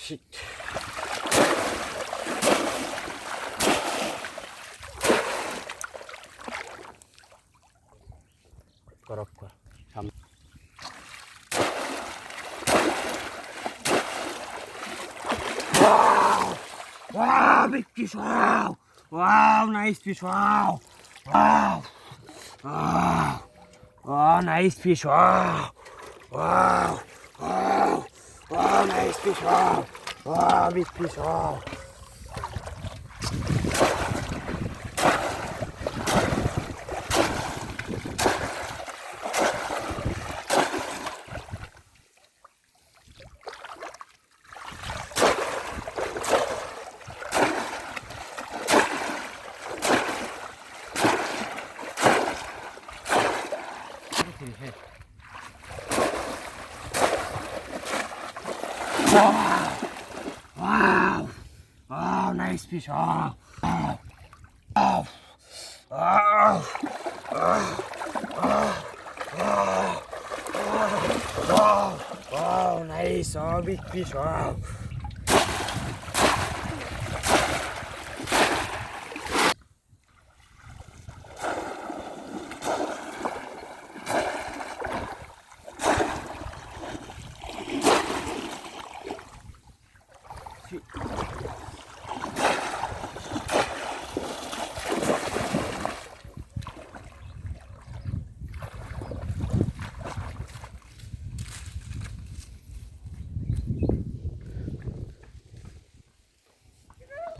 Shit. Korok kor. Wow! Wow, big fish! Wow! Wow, nice fish! Wow! Wow! Wow! Wow, nice fish! Wow! Wow! Wow! Wow, nice fish! Wow! Wow, big fish! Wow! Wow! Wow! Wow, nice fish! Wow! Wow! Wow! Wow! Wow! Wow! Wow! Nice! Oh, big fish! Wow! Sweet.